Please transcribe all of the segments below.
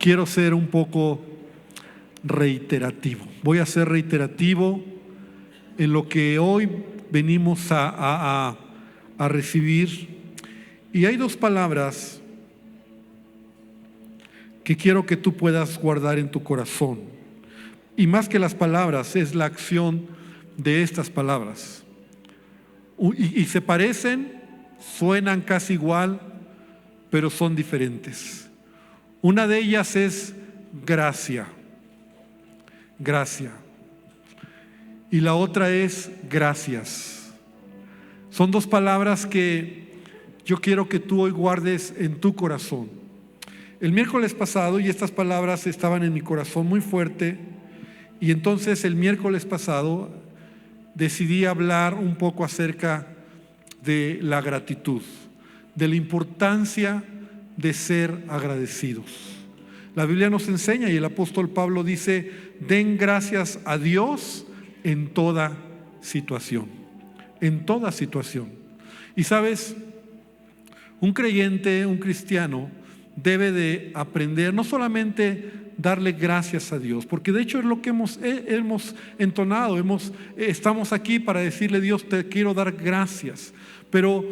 quiero ser un poco reiterativo. Voy a ser reiterativo en lo que hoy venimos a recibir. Y hay dos palabras que quiero que tú puedas guardar en tu corazón. Y más que las palabras, es la acción de estas palabras. Y se parecen, suenan casi igual, pero son diferentes. Una de ellas es gracia. Gracia. Y la otra es gracias. Son dos palabras que yo quiero que tú hoy guardes en tu corazón. El miércoles pasado, y estas palabras estaban en mi corazón muy fuerte, y entonces el miércoles pasado decidí hablar un poco acerca de la gratitud, de la importancia de ser agradecidos. La Biblia nos enseña, y el apóstol Pablo dice: den gracias a Dios en toda situación. En toda situación. Y sabes, un creyente, un cristiano, debe de aprender no solamente darle gracias a Dios, porque de hecho es lo que hemos entonado, estamos aquí para decirle: Dios, te quiero dar gracias. Pero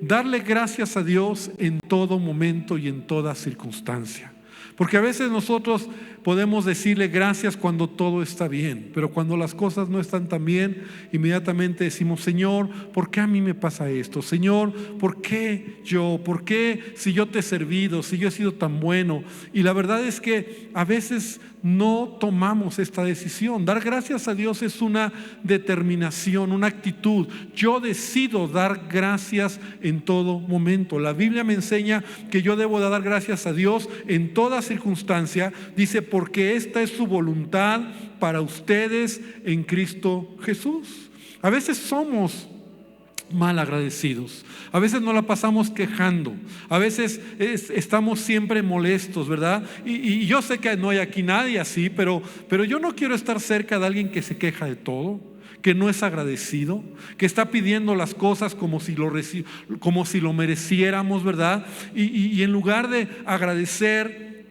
darle gracias a Dios en todo momento y en toda circunstancia. Porque a veces nosotros podemos decirle gracias cuando todo está bien, pero cuando las cosas no están tan bien, inmediatamente decimos: Señor, ¿por qué a mí me pasa esto? Señor, ¿por qué yo? ¿Por qué si yo te he servido, si yo he sido tan bueno? Y la verdad es que a veces no tomamos esta decisión. Dar gracias a Dios es una determinación, una actitud. Yo decido dar gracias en todo momento. La Biblia me enseña que yo debo de dar gracias a Dios en toda circunstancia. Dice: porque esta es su voluntad para ustedes en Cristo Jesús. A veces somos mal agradecidos, a veces nos la pasamos quejando, a veces estamos siempre molestos, ¿verdad? Y yo sé que no hay aquí nadie así, pero yo no quiero estar cerca de alguien que se queja de todo, que no es agradecido, que está pidiendo las cosas como si lo mereciéramos, ¿verdad? Y en lugar de agradecer,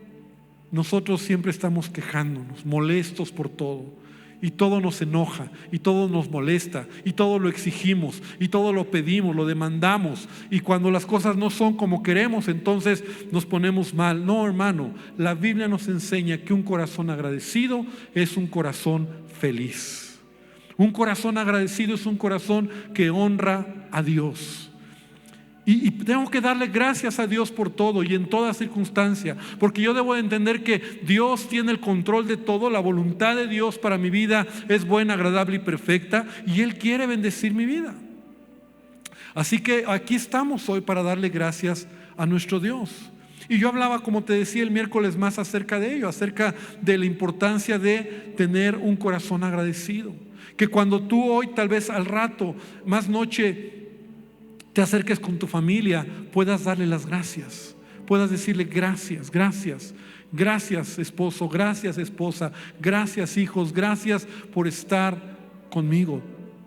nosotros siempre estamos quejándonos, molestos por todo. Y todo nos enoja, y todo nos molesta, y todo lo exigimos, y todo lo pedimos, lo demandamos. Y cuando las cosas no son como queremos, entonces nos ponemos mal. No, hermano, la Biblia nos enseña que un corazón agradecido es un corazón feliz. Un corazón agradecido es un corazón que honra a Dios. Y tengo que darle gracias a Dios por todo y en toda circunstancia, porque yo debo de entender que Dios tiene el control de todo. La voluntad de Dios para mi vida es buena, agradable y perfecta, y Él quiere bendecir mi vida. Así que aquí estamos hoy para darle gracias a nuestro Dios. Y yo hablaba, como te decía, el miércoles más acerca de ello, acerca de la importancia de tener un corazón agradecido. Que cuando tú hoy, tal vez al rato, más noche, te acerques con tu familia, puedas darle las gracias, puedas decirle gracias, gracias, gracias esposo, gracias esposa, gracias hijos, gracias por estar conmigo.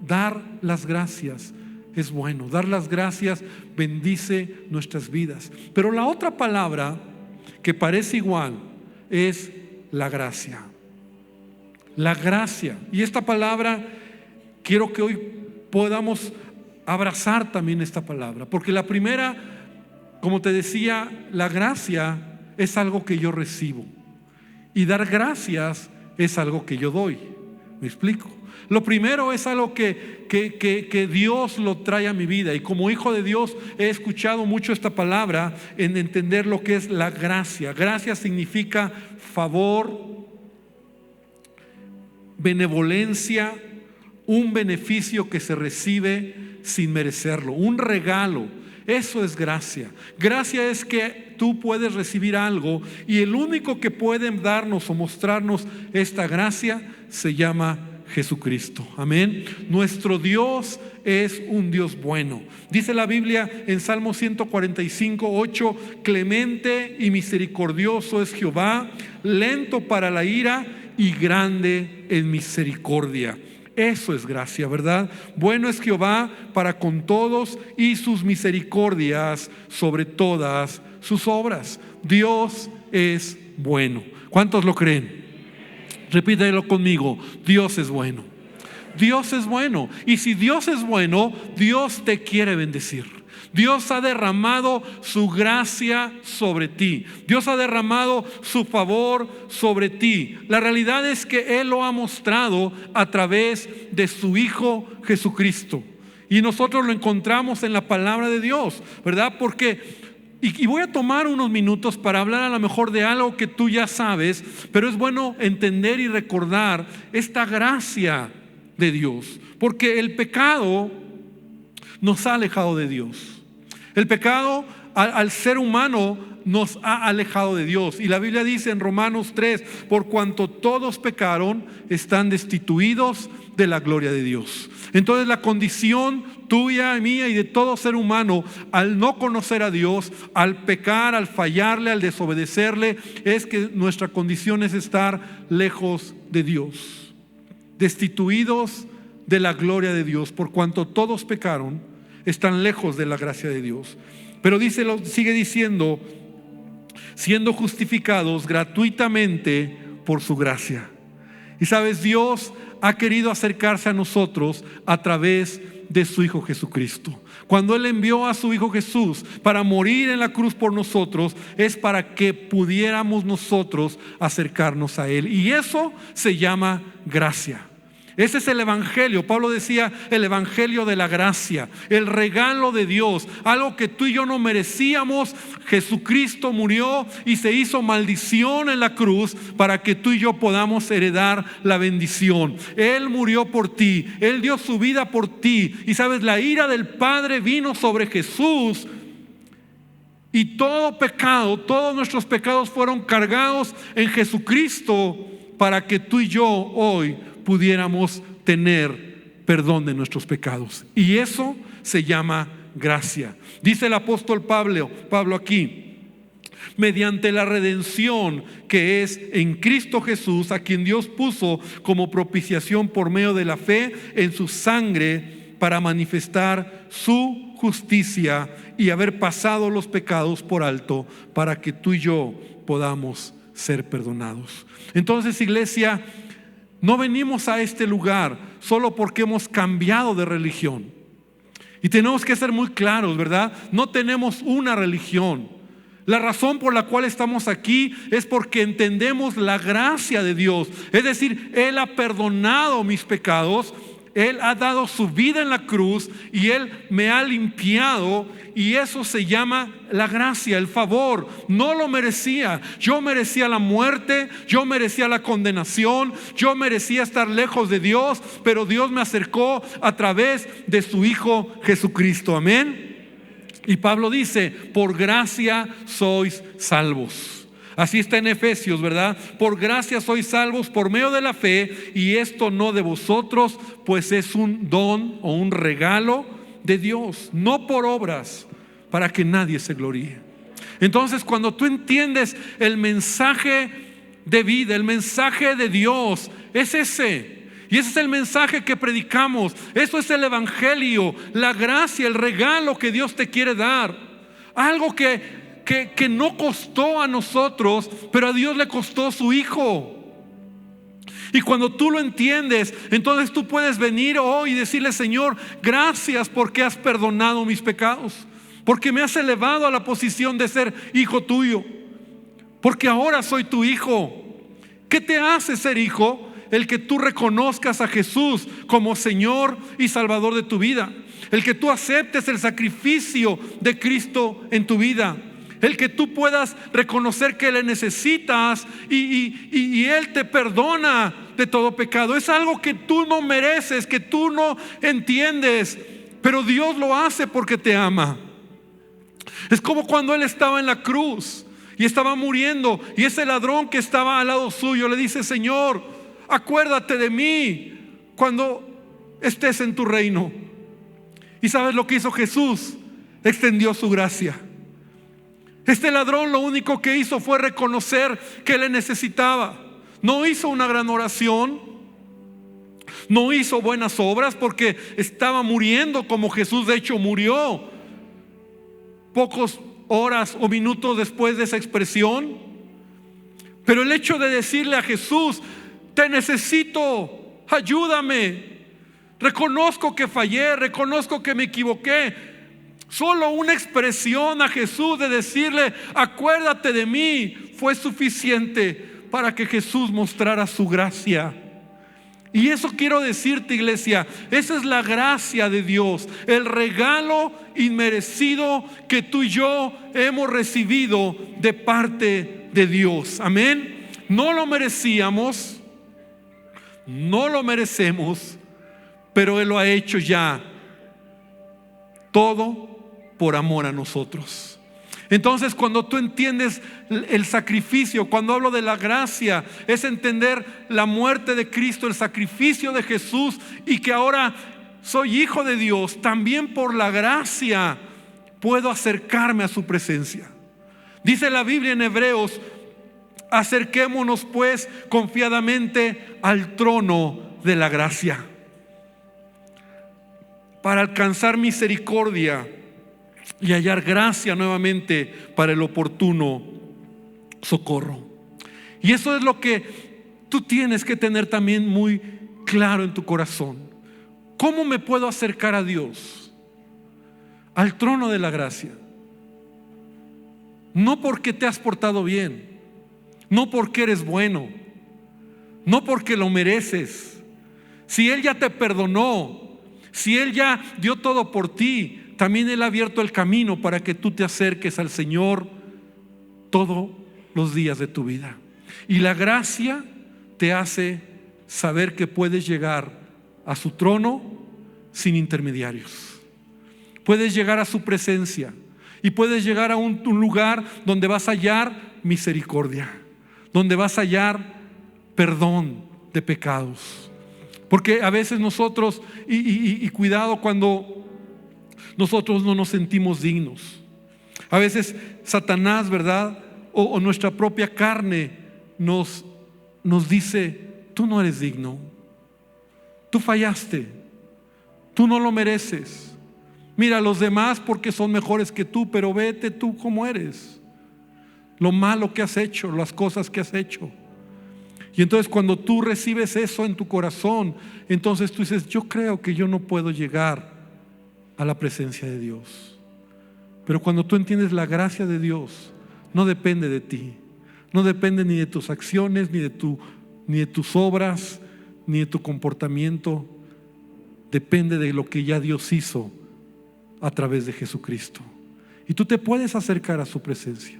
Dar las gracias es bueno, dar las gracias bendice nuestras vidas. Pero la otra palabra que parece igual es la gracia. La gracia. Y esta palabra quiero que hoy podamos abrazar también esta palabra, porque la primera, como te decía, la gracia es algo que yo recibo y dar gracias es algo que yo doy. ¿Me explico? Lo primero es algo que Dios lo trae a mi vida, y como hijo de Dios he escuchado mucho esta palabra en entender lo que es la gracia. Gracia significa favor, benevolencia, un beneficio que se recibe sin merecerlo, un regalo. Eso es gracia. Gracia es que tú puedes recibir algo, y el único que puede darnos o mostrarnos esta gracia se llama Jesucristo. Amén. Nuestro Dios es un Dios bueno. Dice la Biblia en Salmo 145:8: clemente y misericordioso es Jehová, lento para la ira y grande en misericordia. Eso es gracia, ¿verdad? Bueno es Jehová para con todos, y sus misericordias sobre todas sus obras. Dios es bueno. ¿Cuántos lo creen? Repítelo conmigo: Dios es bueno. Dios es bueno. Y si Dios es bueno, Dios te quiere bendecir. Dios ha derramado su gracia sobre ti. Dios ha derramado su favor sobre ti. La realidad es que Él lo ha mostrado a través de su Hijo Jesucristo. Y nosotros lo encontramos en la palabra de Dios, ¿verdad? Porque y voy a tomar unos minutos para hablar a lo mejor de algo que tú ya sabes, pero es bueno entender y recordar esta gracia de Dios, porque el pecado nos ha alejado de Dios. El pecado al ser humano nos ha alejado de Dios. Y la Biblia dice en Romanos 3: por cuanto todos pecaron, están destituidos de la gloria de Dios. Entonces la condición tuya, mía y de todo ser humano al no conocer a Dios, al pecar, al fallarle, al desobedecerle, es que nuestra condición es estar lejos de Dios, destituidos de la gloria de Dios. Por cuanto todos pecaron, están lejos de la gracia de Dios. Pero sigue diciendo: siendo justificados gratuitamente por su gracia. Y sabes, Dios ha querido acercarse a nosotros a través de su Hijo Jesucristo. Cuando Él envió a su Hijo Jesús para morir en la cruz por nosotros, es para que pudiéramos nosotros acercarnos a Él. Y eso se llama gracia. Ese es el evangelio. Pablo decía: el evangelio de la gracia, el regalo de Dios, algo que tú y yo no merecíamos. Jesucristo murió y se hizo maldición en la cruz para que tú y yo podamos heredar la bendición. Él murió por ti, Él dio su vida por ti. Y sabes, la ira del Padre vino sobre Jesús, y todo pecado, todos nuestros pecados fueron cargados en Jesucristo para que tú y yo hoy pudiéramos tener perdón de nuestros pecados. Y eso se llama gracia. Dice el apóstol Pablo aquí: mediante la redención que es en Cristo Jesús, a quien Dios puso como propiciación por medio de la fe en su sangre, para manifestar su justicia y haber pasado los pecados por alto, para que tú y yo podamos ser perdonados. Entonces, iglesia, no venimos a este lugar solo porque hemos cambiado de religión. Y tenemos que ser muy claros, ¿verdad? No tenemos una religión. La razón por la cual estamos aquí es porque entendemos la gracia de Dios. Es decir, Él ha perdonado mis pecados, Él ha dado su vida en la cruz y Él me ha limpiado. Y eso se llama la gracia, el favor. No lo merecía. Yo merecía la muerte, yo merecía la condenación, yo merecía estar lejos de Dios, pero Dios me acercó a través de su Hijo Jesucristo. Amén. Y Pablo dice: por gracia sois salvos. Así está en Efesios, ¿verdad? Por gracia sois salvos por medio de la fe, y esto no de vosotros, pues es un don o un regalo de Dios, no por obras, para que nadie se gloríe. Entonces, cuando tú entiendes el mensaje de vida, el mensaje de Dios, es ese. Y ese es el mensaje que predicamos. Eso es el evangelio, la gracia, el regalo que Dios te quiere dar. Algo que no costó a nosotros, pero a Dios le costó su Hijo. Y cuando tú lo entiendes, entonces tú puedes venir hoy y decirle: Señor, gracias porque has perdonado mis pecados, porque me has elevado a la posición de ser hijo tuyo, porque ahora soy tu hijo. ¿Qué te hace ser hijo? El que tú reconozcas a Jesús como Señor y Salvador de tu vida, el que tú aceptes el sacrificio de Cristo en tu vida, el que tú puedas reconocer que le necesitas y Él te perdona de todo pecado. Es algo que tú no mereces, que tú no entiendes, pero Dios lo hace porque te ama. Es como cuando Él estaba en la cruz y estaba muriendo, y ese ladrón que estaba al lado suyo le dice: Señor, acuérdate de mí cuando estés en tu reino. ¿Y sabes lo que hizo Jesús? Extendió su gracia. Este ladrón lo único que hizo fue reconocer que le necesitaba. No hizo una gran oración, no hizo buenas obras, porque estaba muriendo como Jesús de hecho murió pocas horas o minutos después de esa expresión. Pero el hecho de decirle a Jesús: te necesito, ayúdame, reconozco que fallé, reconozco que me equivoqué, solo una expresión a Jesús de decirle: acuérdate de mí, fue suficiente para que Jesús mostrara su gracia. Y eso quiero decirte, iglesia, esa es la gracia de Dios, el regalo inmerecido que tú y yo hemos recibido de parte de Dios. Amén. No lo merecíamos, no lo merecemos, pero Él lo ha hecho ya todo por amor a nosotros. Entonces, cuando tú entiendes el sacrificio, cuando hablo de la gracia, es entender la muerte de Cristo, el sacrificio de Jesús, y que ahora soy hijo de Dios. También por la gracia puedo acercarme a su presencia. Dice la Biblia en Hebreos: acerquémonos pues confiadamente al trono de la gracia, para alcanzar misericordia y hallar gracia nuevamente para el oportuno socorro. Y eso es lo que tú tienes que tener también muy claro en tu corazón. ¿Cómo me puedo acercar a Dios? Al trono de la gracia. No porque te has portado bien, no porque eres bueno, no porque lo mereces. Si Él ya te perdonó, si Él ya dio todo por ti, también Él ha abierto el camino para que tú te acerques al Señor todos los días de tu vida. Y la gracia te hace saber que puedes llegar a su trono sin intermediarios. Puedes llegar a su presencia y puedes llegar a un lugar donde vas a hallar misericordia, donde vas a hallar perdón de pecados. Porque a veces nosotros, y cuidado cuando nosotros no nos sentimos dignos. A veces Satanás, ¿verdad? O nuestra propia carne nos dice: tú no eres digno, tú fallaste, tú no lo mereces. Mira a los demás porque son mejores que tú, pero vete tú como eres, lo malo que has hecho, las cosas que has hecho. Y entonces cuando tú recibes eso en tu corazón, entonces tú dices: yo creo que yo no puedo llegar a la presencia de Dios. Pero cuando tú entiendes la gracia de Dios, no depende de ti, no depende ni de tus acciones, ni de tus obras, ni de tu comportamiento. Depende de lo que ya Dios hizo a través de Jesucristo. Y tú te puedes acercar a su presencia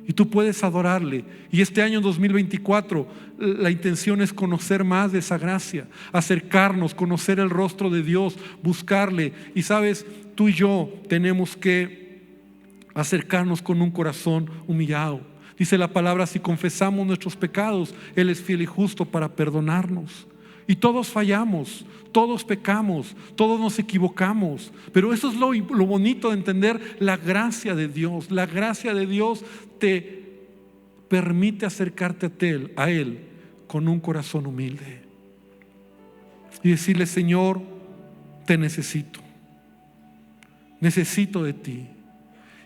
y tú puedes adorarle. Y este año 2024 la intención es conocer más de esa gracia, acercarnos, conocer el rostro de Dios, buscarle. Y sabes, tú y yo tenemos que acercarnos con un corazón humillado. Dice la palabra: si confesamos nuestros pecados, Él es fiel y justo para perdonarnos. Y todos fallamos, todos pecamos, todos nos equivocamos. Pero eso es lo bonito de entender la gracia de Dios. La gracia de Dios te permite acercarte a Él con un corazón humilde y decirle: Señor, te necesito de ti.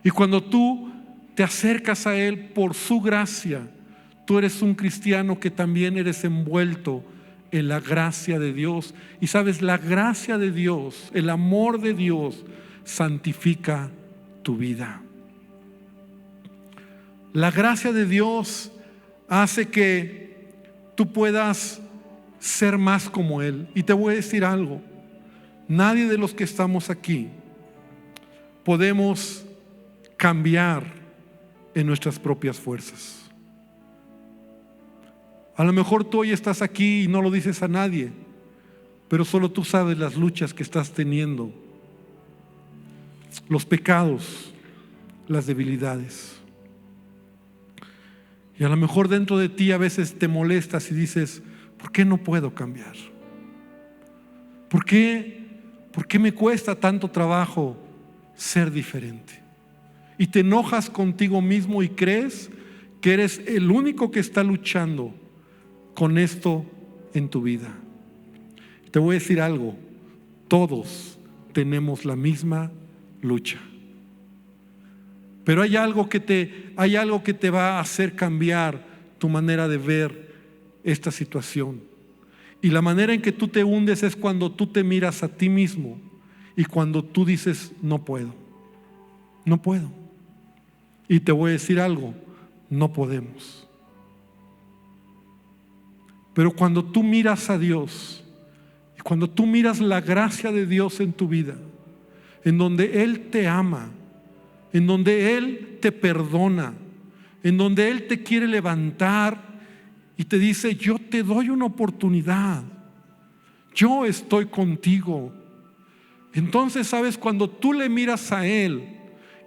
Y cuando tú te acercas a Él por su gracia, tú eres un cristiano que también eres envuelto en la gracia de Dios. Y sabes, la gracia de Dios, el amor de Dios santifica tu vida. La gracia de Dios hace que tú puedas ser más como Él. Y te voy a decir algo: nadie de los que estamos aquí podemos cambiar en nuestras propias fuerzas. A lo mejor tú hoy estás aquí y no lo dices a nadie, pero solo tú sabes las luchas que estás teniendo, los pecados, las debilidades. Y a lo mejor dentro de ti a veces te molestas y dices: ¿por qué no puedo cambiar? ¿Por qué me cuesta tanto trabajo ser diferente? Y te enojas contigo mismo y crees que eres el único que está luchando con esto en tu vida. Te voy a decir algo: todos tenemos la misma lucha. Pero hay algo que te va a hacer cambiar tu manera de ver esta situación. Y la manera en que tú te hundes es cuando tú te miras a ti mismo y cuando tú dices, no puedo. Y te voy a decir algo, no podemos. Pero cuando tú miras a Dios, y cuando tú miras la gracia de Dios en tu vida, en donde Él te ama, en donde Él te perdona, en donde Él te quiere levantar y te dice, yo te doy una oportunidad, yo estoy contigo. Entonces, ¿sabes? Cuando tú le miras a Él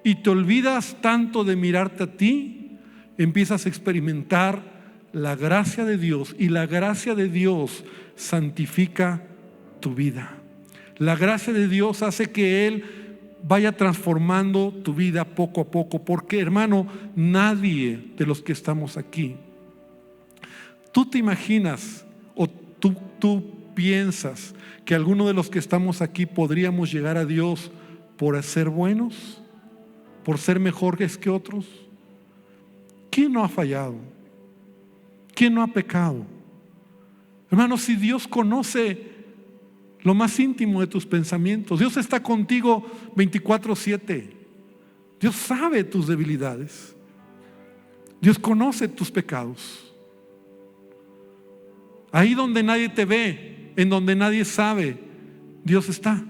y te olvidas tanto de mirarte a ti, empiezas a experimentar la gracia de Dios, y la gracia de Dios santifica tu vida. La gracia de Dios hace que Él vaya transformando tu vida poco a poco, porque, hermano, nadie de los que estamos aquí, tú te imaginas o tú piensas que alguno de los que estamos aquí podríamos llegar a Dios por ser buenos, por ser mejores que otros. ¿Quién no ha fallado? ¿Quién no ha pecado? Hermano, si Dios conoce lo más íntimo de tus pensamientos, Dios está contigo 24/7. Dios sabe tus debilidades. Dios conoce tus pecados. Ahí donde nadie te ve, en donde nadie sabe, Dios está.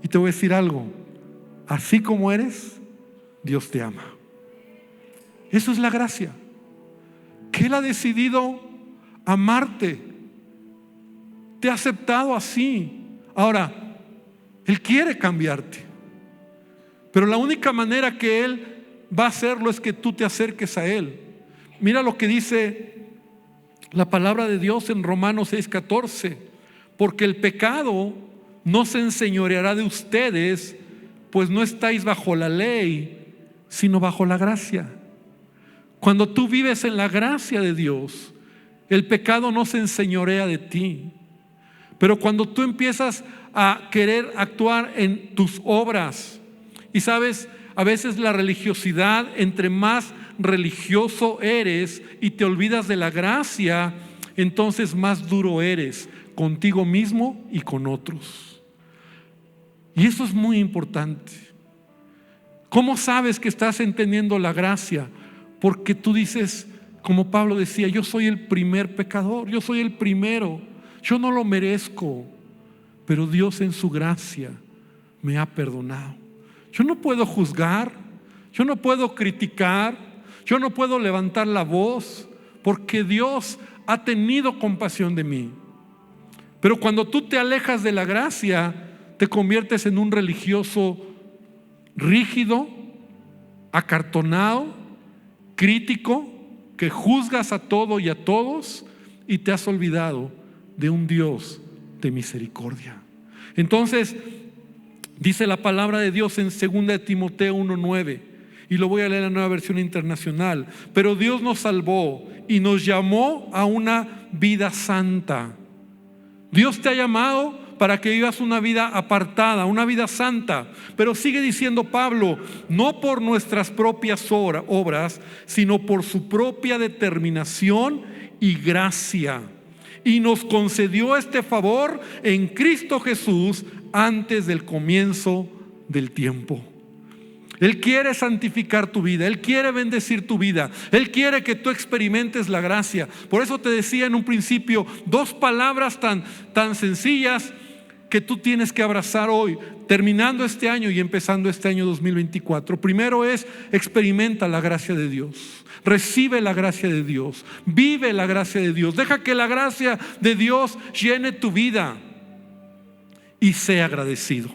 Y te voy a decir algo, así como eres, Dios te ama. Eso es la gracia, que Él ha decidido amarte, te ha aceptado así. Ahora, Él quiere cambiarte, pero la única manera que Él va a hacerlo es que tú te acerques a Él. Mira lo que dice la palabra de Dios en Romanos 6:14: porque el pecado no se enseñoreará de ustedes, pues no estáis bajo la ley, sino bajo la gracia. Cuando tú vives en la gracia de Dios, el pecado no se enseñorea de ti. Pero cuando tú empiezas a querer actuar en tus obras, y sabes, a veces la religiosidad, entre más religioso eres y te olvidas de la gracia, entonces más duro eres contigo mismo y con otros. Y eso es muy importante. ¿Cómo sabes que estás entendiendo la gracia? Porque tú dices, como Pablo decía, yo soy el primer pecador, yo soy el primero, yo no lo merezco, pero Dios en su gracia me ha perdonado. Yo no puedo juzgar, yo no puedo criticar, yo no puedo levantar la voz, porque Dios ha tenido compasión de mí. Pero cuando tú te alejas de la gracia, te conviertes en un religioso rígido, acartonado, crítico, que juzgas a todo y a todos, y te has olvidado de un Dios de misericordia. Entonces, dice la palabra de Dios en 2 Timoteo 1:9, y lo voy a leer en la Nueva Versión Internacional: pero Dios nos salvó y nos llamó a una vida santa. Dios te ha llamado para que vivas una vida apartada, una vida santa. Pero sigue diciendo Pablo, no por nuestras propias obras, sino por su propia determinación y gracia. Y nos concedió este favor en Cristo Jesús antes del comienzo del tiempo. Él quiere santificar tu vida, Él quiere bendecir tu vida, Él quiere que tú experimentes la gracia. Por eso te decía en un principio, dos palabras tan sencillas que tú tienes que abrazar hoy, terminando este año y empezando este año 2024. Primero es, experimenta la gracia de Dios, recibe la gracia de Dios, vive la gracia de Dios, deja que la gracia de Dios llene tu vida y sea agradecido.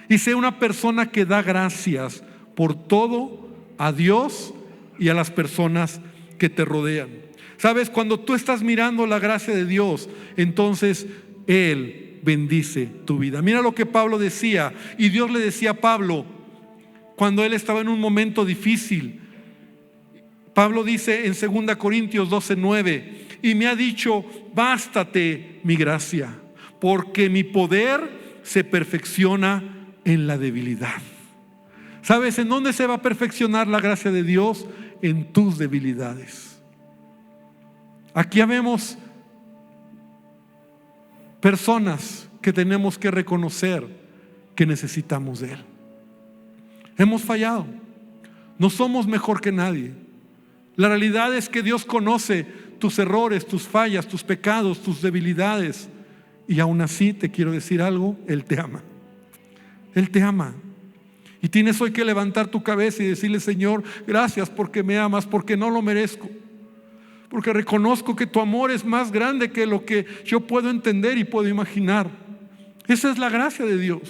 Y sea una persona que da gracias por todo a Dios y a las personas que te rodean. Sabes, cuando tú estás mirando la gracia de Dios, entonces Él bendice tu vida. Mira lo que Pablo decía, y Dios le decía a Pablo cuando él estaba en un momento difícil. Pablo dice en 2 Corintios 12:9, y me ha dicho, bástate mi gracia, porque mi poder se perfecciona en la debilidad. ¿Sabes en dónde se va a perfeccionar la gracia de Dios? En tus debilidades. Aquí habemos personas que tenemos que reconocer que necesitamos de Él. Hemos fallado, no somos mejor que nadie. La realidad es que Dios conoce tus errores, tus fallas, tus pecados, tus debilidades, y aún así te quiero decir algo: Él te ama. Él te ama. Y tienes hoy que levantar tu cabeza y decirle: Señor, gracias porque me amas, porque no lo merezco, porque reconozco que tu amor es más grande que lo que yo puedo entender y puedo imaginar. Esa es la gracia de Dios,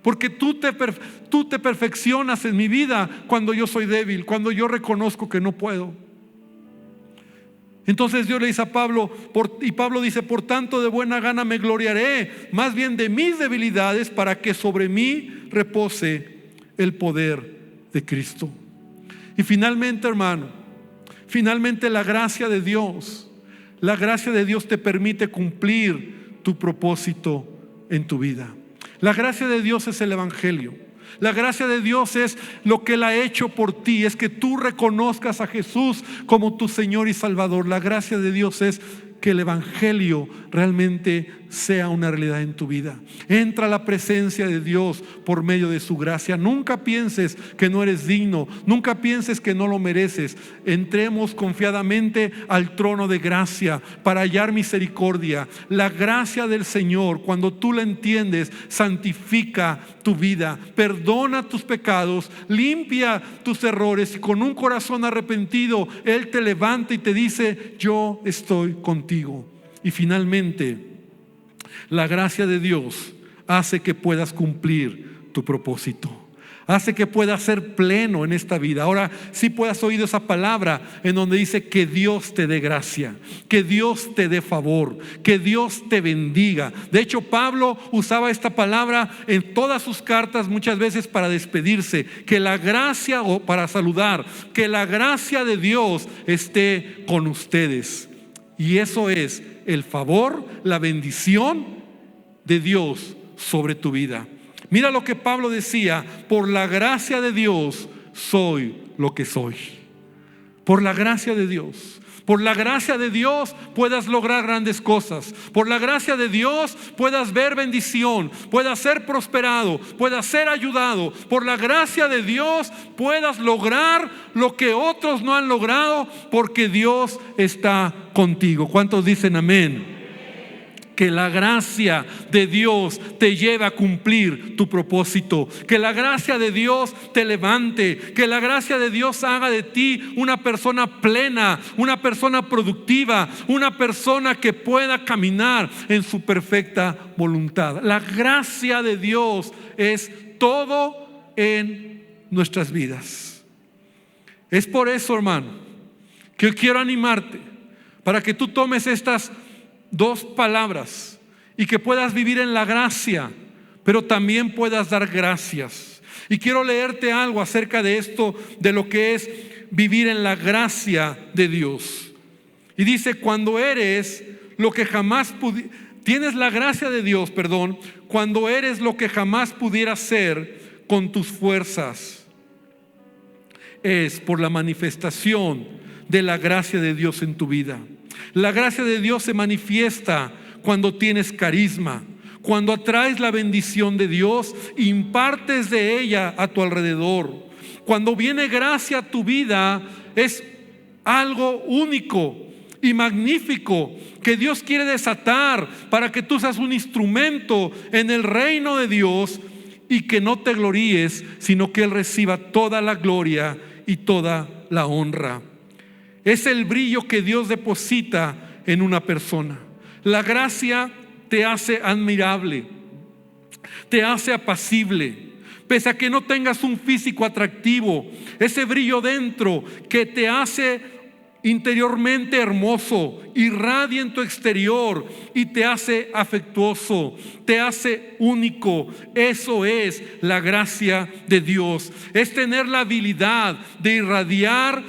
porque tú te perfeccionas en mi vida cuando yo soy débil, cuando yo reconozco que no puedo. Entonces Dios le dice a Pablo, y Pablo dice: por tanto de buena gana me gloriaré más bien de mis debilidades, para que sobre mí repose el poder de Cristo. Y finalmente, hermano, finalmente la gracia de Dios te permite cumplir tu propósito en tu vida. La gracia de Dios es el Evangelio. La gracia de Dios es lo que Él ha hecho por ti, es que tú reconozcas a Jesús como tu Señor y Salvador. La gracia de Dios es que el Evangelio realmente sea una realidad en tu vida. Entra a la presencia de Dios por medio de su gracia. Nunca pienses que no eres digno, nunca pienses que no lo mereces. Entremos confiadamente al trono de gracia para hallar misericordia. La gracia del Señor, cuando tú la entiendes, santifica tu vida, perdona tus pecados, limpia tus errores, y con un corazón arrepentido Él te levanta y te dice: yo estoy contigo. Y finalmente, la gracia de Dios hace que puedas cumplir tu propósito, hace que puedas ser pleno en esta vida. Ahora sí puedas oír esa palabra en donde dice que Dios te dé gracia, que Dios te dé favor, que Dios te bendiga. De hecho, Pablo usaba esta palabra en todas sus cartas muchas veces para despedirse, que la gracia, o para saludar, que la gracia de Dios esté con ustedes. Y eso es el favor, la bendición de Dios sobre tu vida. Mira lo que Pablo decía: por la gracia de Dios soy lo que soy. Por la gracia de Dios. Por la gracia de Dios puedas lograr grandes cosas. Por la gracia de Dios puedas ver bendición, puedas ser prosperado, puedas ser ayudado. Por la gracia de Dios puedas lograr lo que otros no han logrado, porque Dios está contigo. ¿Cuántos dicen amén? Que la gracia de Dios te lleve a cumplir tu propósito. Que la gracia de Dios te levante. Que la gracia de Dios haga de ti una persona plena, una persona productiva, una persona que pueda caminar en su perfecta voluntad. La gracia de Dios es todo en nuestras vidas. Es por eso, hermano, que yo quiero animarte para que tú tomes estas dos palabras y que puedas vivir en la gracia, pero también puedas dar gracias. Y quiero leerte algo acerca de esto, de lo que es vivir en la gracia de Dios. Y dice: cuando eres lo que jamás tienes la gracia de Dios, cuando eres lo que jamás pudieras ser con tus fuerzas, es por la manifestación de la gracia de Dios en tu vida. La gracia de Dios se manifiesta cuando tienes carisma, cuando atraes la bendición de Dios, impartes de ella a tu alrededor. Cuando viene gracia a tu vida, es algo único y magnífico que Dios quiere desatar para que tú seas un instrumento en el reino de Dios, y que no te gloríes, sino que Él reciba toda la gloria y toda la honra. Es el brillo que Dios deposita en una persona. La gracia te hace admirable, te hace apacible, pese a que no tengas un físico atractivo. Ese brillo dentro que te hace interiormente hermoso, irradia en tu exterior y te hace afectuoso, te hace único. Eso es la gracia de Dios. Es tener la habilidad de irradiar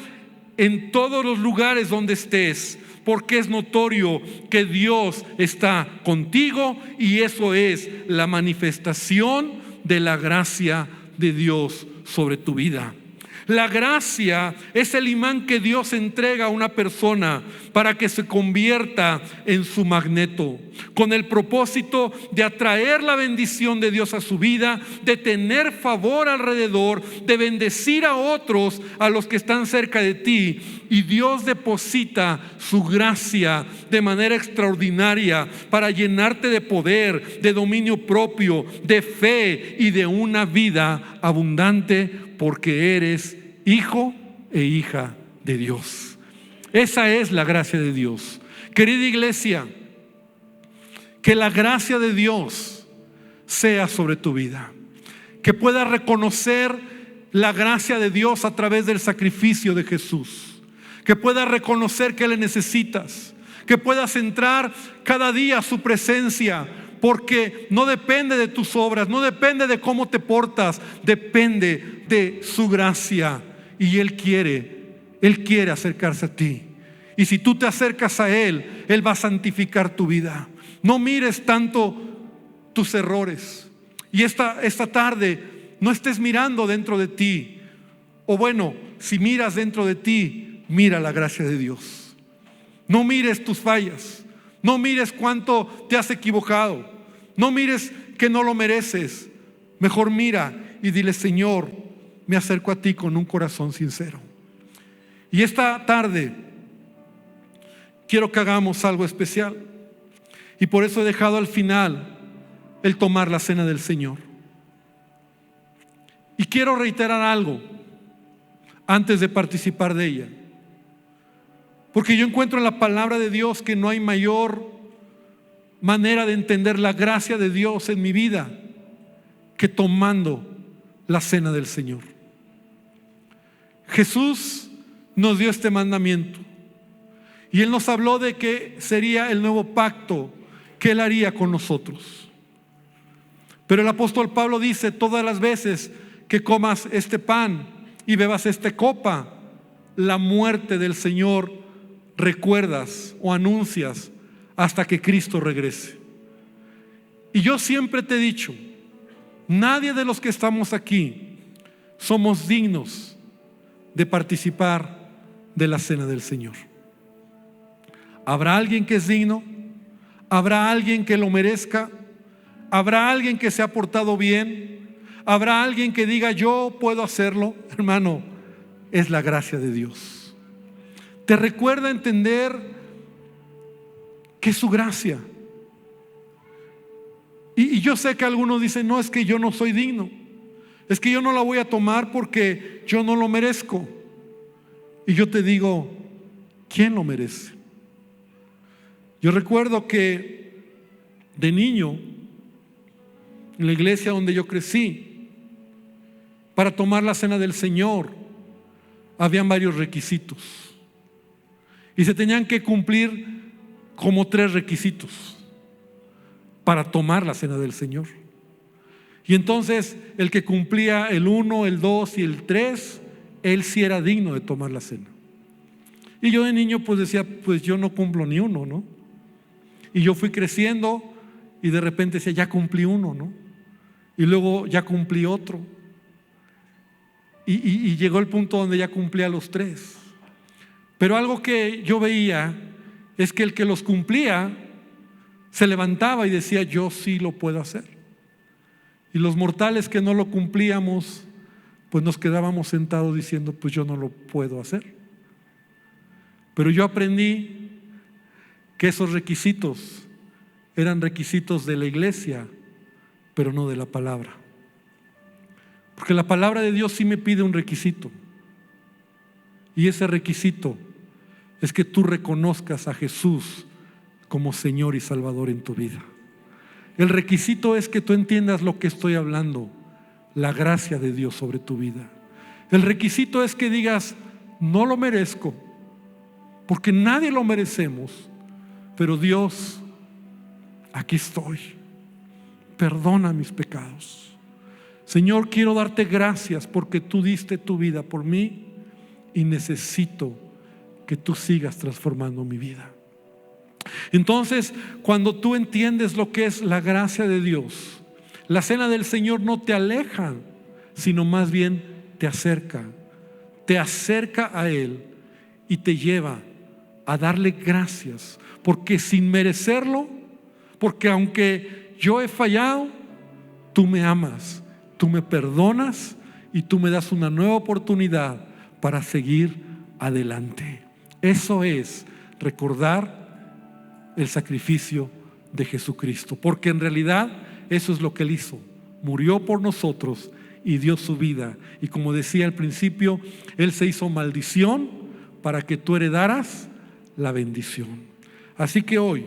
en todos los lugares donde estés, porque es notorio que Dios está contigo, y eso es la manifestación de la gracia de Dios sobre tu vida. La gracia es el imán que Dios entrega a una persona para que se convierta en su magneto, con el propósito de atraer la bendición de Dios a su vida, de tener favor alrededor, de bendecir a otros, a los que están cerca de ti. Y Dios deposita su gracia de manera extraordinaria para llenarte de poder, de dominio propio, de fe y de una vida abundante, porque eres hijo e hija de Dios. Esa es la gracia de Dios. Querida iglesia, que la gracia de Dios sea sobre tu vida, que puedas reconocer la gracia de Dios a través del sacrificio de Jesús, que puedas reconocer que le necesitas, que puedas entrar cada día a su presencia, porque no depende de tus obras, no depende de cómo te portas, depende de su gracia. Y Él quiere acercarse a ti. Y si tú te acercas a Él, Él va a santificar tu vida. No mires tanto tus errores. Y esta tarde no estés mirando dentro de ti. O bueno, si miras dentro de ti, mira la gracia de Dios. No mires tus fallas. No mires cuánto te has equivocado. No mires que no lo mereces. Mejor mira y dile: Señor, me acerco a ti con un corazón sincero. Y esta tarde quiero que hagamos algo especial. Y por eso he dejado al final el tomar la cena del Señor. Y quiero reiterar algo antes de participar de ella. Porque yo encuentro en la palabra de Dios que no hay mayor manera de entender la gracia de Dios en mi vida que tomando la cena del Señor. Jesús nos dio este mandamiento y Él nos habló de que sería el nuevo pacto que Él haría con nosotros. Pero el apóstol Pablo dice: todas las veces que comas este pan y bebas esta copa, la muerte del Señor recuerdas o anuncias hasta que Cristo regrese. Y yo siempre te he dicho: nadie de los que estamos aquí somos dignos de participar de la cena del Señor. ¿Habrá alguien que es digno? ¿Habrá alguien que lo merezca? ¿Habrá alguien que se ha portado bien? ¿Habrá alguien que diga: yo puedo hacerlo? Hermano, es la gracia de Dios. Te recuerda entender que es su gracia. Y yo sé que algunos dicen: no, es que yo no soy digno, es que yo no la voy a tomar porque yo no lo merezco. Y yo te digo: ¿quién lo merece? Yo recuerdo que de niño, en la iglesia donde yo crecí, para tomar la cena del Señor habían varios requisitos y se tenían que cumplir como 3 requisitos para tomar la cena del Señor. Y entonces el que cumplía el 1, el 2 y el 3, él sí era digno de tomar la cena. Y yo de niño pues decía: pues yo no cumplo ni uno, ¿no? Y yo fui creciendo y de repente decía: ya cumplí uno, ¿no? Y luego ya cumplí otro. Y llegó el punto donde ya cumplía los 3. Pero algo que yo veía es que el que los cumplía se levantaba y decía: yo sí lo puedo hacer. Y los mortales que no lo cumplíamos, pues nos quedábamos sentados diciendo: pues yo no lo puedo hacer. Pero yo aprendí que esos requisitos eran requisitos de la iglesia, pero no de la palabra. Porque la palabra de Dios sí me pide un requisito. Y ese requisito es que tú reconozcas a Jesús como Señor y Salvador en tu vida. El requisito es que tú entiendas lo que estoy hablando, la gracia de Dios sobre tu vida. El requisito es que digas: no lo merezco, porque nadie lo merecemos, pero Dios, aquí estoy, perdona mis pecados. Señor, quiero darte gracias porque tú diste tu vida por mí y necesito que tú sigas transformando mi vida. Entonces, cuando tú entiendes lo que es la gracia de Dios, la cena del Señor no te aleja, sino más bien te acerca. te acerca a Él y te lleva a darle gracias, porque sin merecerlo, porque aunque yo he fallado, tú me amas, tú me perdonas y tú me das una nueva oportunidad para seguir adelante. Eso es recordar el sacrificio de Jesucristo, porque en realidad eso es lo que Él hizo. Murió por nosotros y dio su vida. Y como decía al principio, Él se hizo maldición para que tú heredaras la bendición. Así que hoy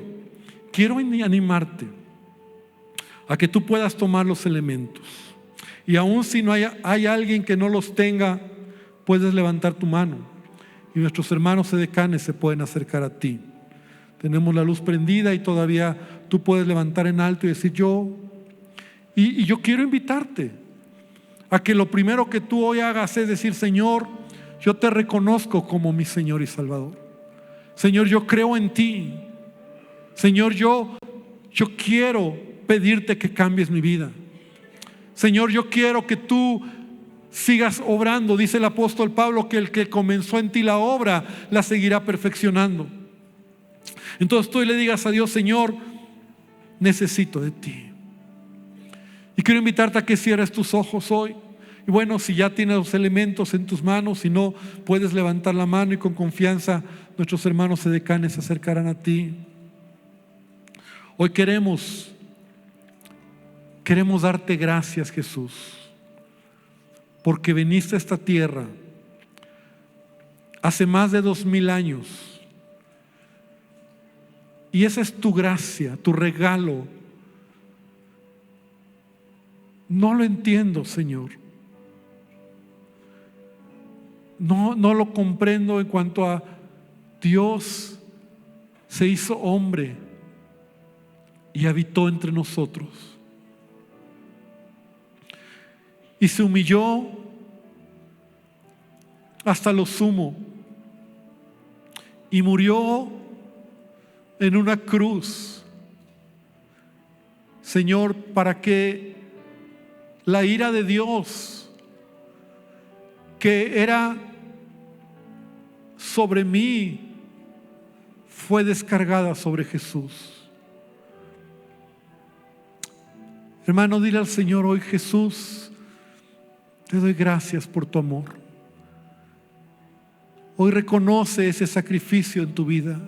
quiero animarte a que tú puedas tomar los elementos. Y aun si no hay alguien que no los tenga, puedes levantar tu mano y nuestros hermanos edecanes se pueden acercar a ti. Tenemos la luz prendida y todavía tú puedes levantar en alto y decir yo. Y yo quiero invitarte a que lo primero que tú hoy hagas es decir: Señor, yo te reconozco como mi Señor y Salvador. Señor, yo creo en ti. Señor, yo quiero pedirte que cambies mi vida. Señor, yo quiero que tú sigas obrando. Dice el apóstol Pablo que el que comenzó en ti la obra la seguirá perfeccionando. Entonces tú le digas a Dios: Señor, necesito de ti. Y quiero invitarte a que cierres tus ojos hoy. Y bueno, si ya tienes los elementos en tus manos, si no, puedes levantar la mano y con confianza nuestros hermanos edecanes se acercarán a ti. Hoy queremos darte gracias, Jesús, porque viniste a esta tierra hace más de 2000 años. Y esa es tu gracia, tu regalo. No lo entiendo, Señor. No lo comprendo en cuanto a Dios se hizo hombre y habitó entre nosotros. Y se humilló hasta lo sumo y murió en una cruz, Señor, para que la ira de Dios que era sobre mí fue descargada sobre Jesús. Hermano, dile al Señor hoy: Jesús, te doy gracias por tu amor. Hoy reconoce ese sacrificio en tu vida.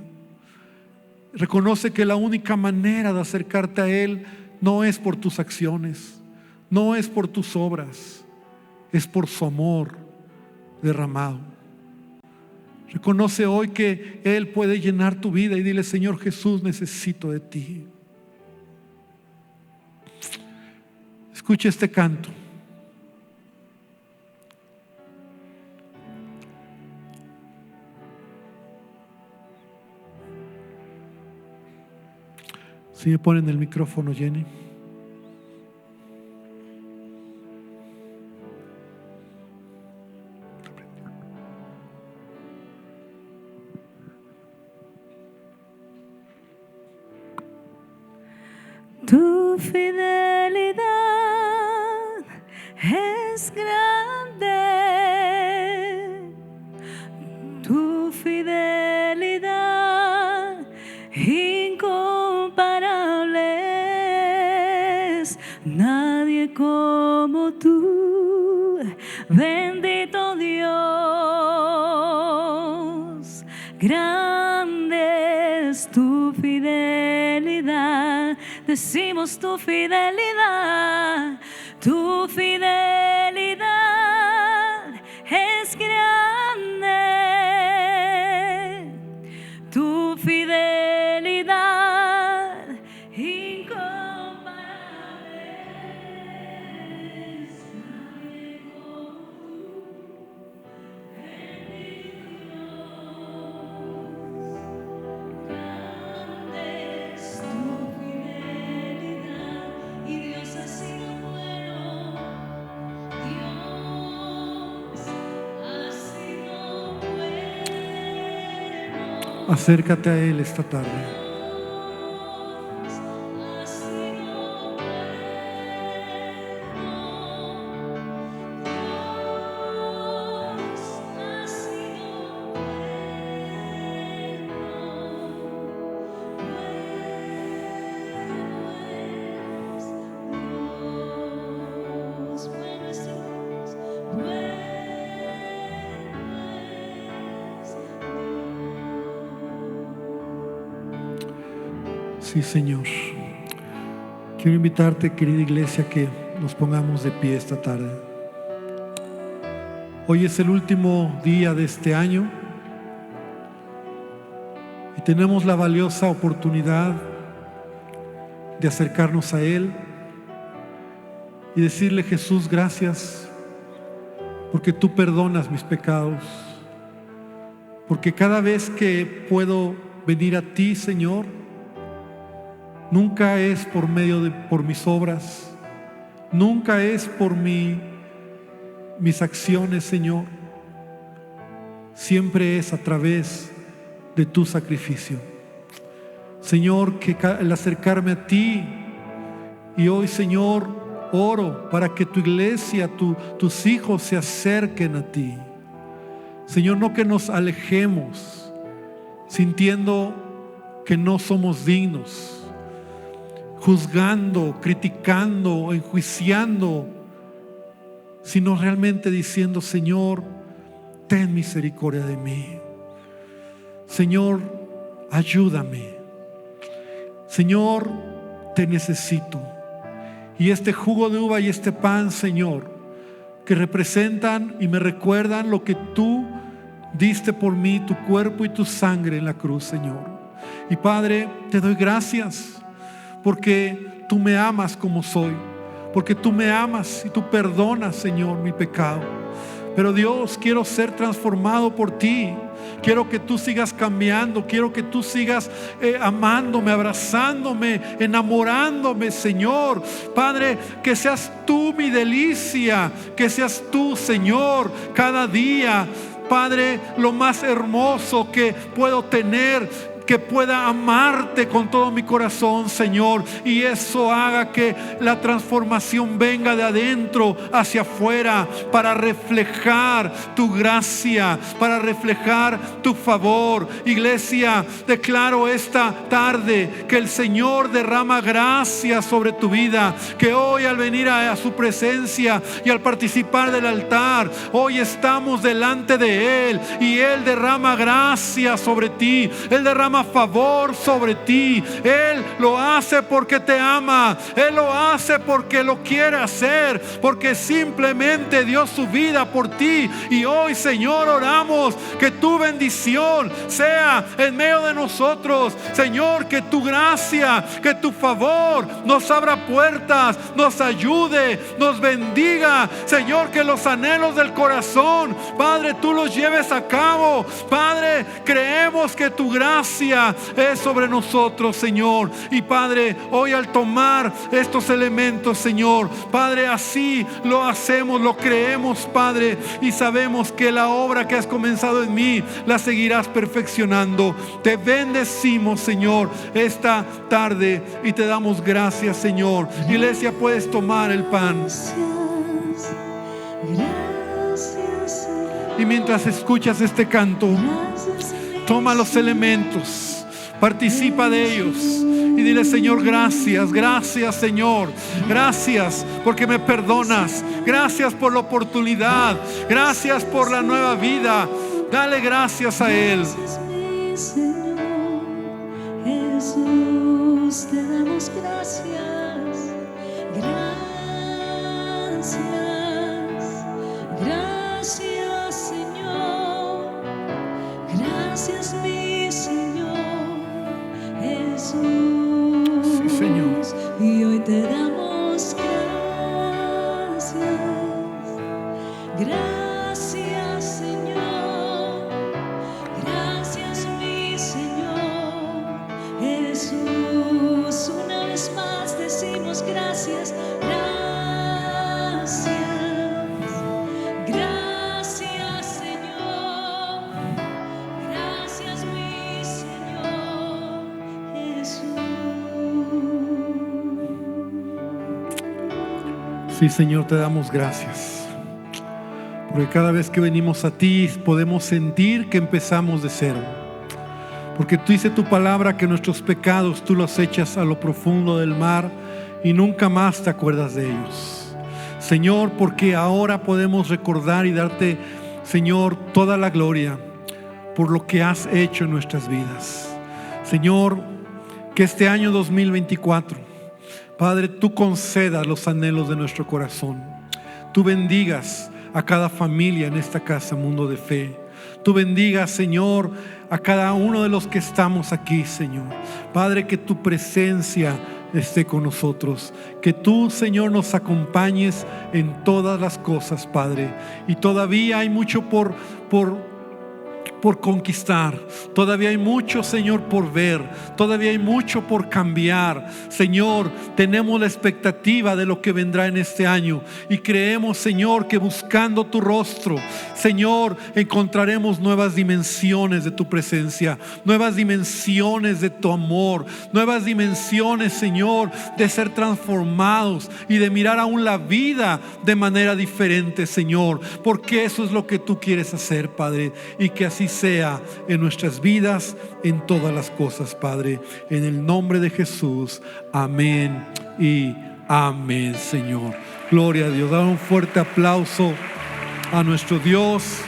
Reconoce que la única manera de acercarte a Él no es por tus acciones, no es por tus obras, es por su amor derramado. Reconoce hoy que Él puede llenar tu vida y dile: Señor Jesús, necesito de ti. Escucha este canto. Si me ponen el micrófono, Jenny. Tu fidelidad es grande, tu fidelidad incomparable es, nadie como tú, bendito Dios, grande es tu fidelidad. Decimos tu fidelidad es grande, tu fidelidad incomparable es, nadie como tú, bendito Dios, grande es tu fidelidad. Y Dios ha sido bueno, Dios ha sido bueno, Acércate a Él esta tarde. Dios ha sido bueno, Dios ha Sí, Señor. Quiero invitarte, querida iglesia, que nos pongamos de pie esta tarde. Hoy es el último día de este año y tenemos la valiosa oportunidad de acercarnos a Él y decirle: Jesús, gracias porque tú perdonas mis pecados, porque cada vez que puedo venir a ti, Señor, nunca es por mis obras, nunca es por mis acciones, Señor, siempre es a través de tu sacrificio. Señor, que al acercarme a ti, y hoy, Señor, oro para que tu iglesia, tus hijos se acerquen a ti. Señor, no que nos alejemos sintiendo que no somos dignos, juzgando, criticando, enjuiciando, sino realmente diciendo: Señor, ten misericordia de mí. Señor, ayúdame. Señor, te necesito. Y este jugo de uva y este pan, Señor, que representan y me recuerdan lo que tú diste por mí, tu cuerpo y tu sangre en la cruz, Señor. Y Padre, te doy gracias porque tú me amas como soy, porque tú me amas y tú perdonas, Señor, mi pecado. Pero Dios, quiero ser transformado por ti. Quiero que tú sigas cambiando. Quiero que tú sigas amándome, abrazándome, enamorándome, Señor. Padre, que seas tú mi delicia, que seas tú, Señor, cada día, Padre, lo más hermoso que puedo tener, que pueda amarte con todo mi corazón, Señor, y eso haga que la transformación venga de adentro hacia afuera, para reflejar tu gracia, para reflejar tu favor. Iglesia, declaro esta tarde que el Señor derrama gracia sobre tu vida, que hoy al venir a su presencia y al participar del altar, hoy estamos delante de Él y Él derrama gracia sobre ti. Él derrama favor sobre ti. Él lo hace porque te ama. Él lo hace porque lo quiere hacer, porque simplemente dio su vida por ti. Y hoy, Señor, oramos que tu bendición sea en medio de nosotros, Señor, que tu gracia, que tu favor nos abra puertas, nos ayude, nos bendiga, Señor, que los anhelos del corazón, Padre, tú los lleves a cabo. Padre, creemos que tu gracia es sobre nosotros, Señor. Y Padre, hoy al tomar estos elementos, Señor, Padre, así lo hacemos, lo creemos, Padre, y sabemos que la obra que has comenzado en mí la seguirás perfeccionando. Te bendecimos, Señor, esta tarde y te damos gracias, Señor. Iglesia, puedes tomar el pan. Y mientras escuchas este canto, toma los elementos, participa de ellos y dile: Señor, gracias, gracias, Señor, gracias porque me perdonas, gracias por la oportunidad, gracias por la nueva vida. Dale gracias a Él. Jesús, te damos gracias, gracias, Señor, gracias, mi Señor Jesús. Sí, Señor. Y hoy te damos gracias, Señor, gracias, mi Señor Jesús. Una vez más decimos gracias, gracias, Señor, gracias, mi Señor Jesús. Sí, Señor, te damos gracias. Porque cada vez que venimos a ti podemos sentir que empezamos de cero. Porque tú dice tu palabra que nuestros pecados tú los echas a lo profundo del mar y nunca más te acuerdas de ellos. Señor, porque ahora podemos recordar y darte, Señor, toda la gloria por lo que has hecho en nuestras vidas. Señor, Que este año 2024, Padre, tú concedas los anhelos de nuestro corazón. Tú bendigas a cada familia en esta casa Mundo de Fe. Tú bendigas, Señor, a cada uno de los que estamos aquí, Señor. Padre, que tu presencia esté con nosotros. Que tú, Señor, nos acompañes en todas las cosas, Padre. Y todavía hay mucho por conquistar. Todavía hay mucho, Señor, por ver. Todavía hay mucho por cambiar. Señor, tenemos la expectativa de lo que vendrá en este año. Y creemos, Señor, que buscando tu rostro, Señor, encontraremos nuevas dimensiones de tu presencia. Nuevas dimensiones de tu amor. Nuevas dimensiones, Señor, de ser transformados y de mirar aún la vida de manera diferente, Señor. Porque eso es lo que tú quieres hacer, Padre. Y que así sea en nuestras vidas, en todas las cosas, Padre, en el nombre de Jesús. Amén y amén, Señor. Gloria a Dios. Da un fuerte aplauso a nuestro Dios.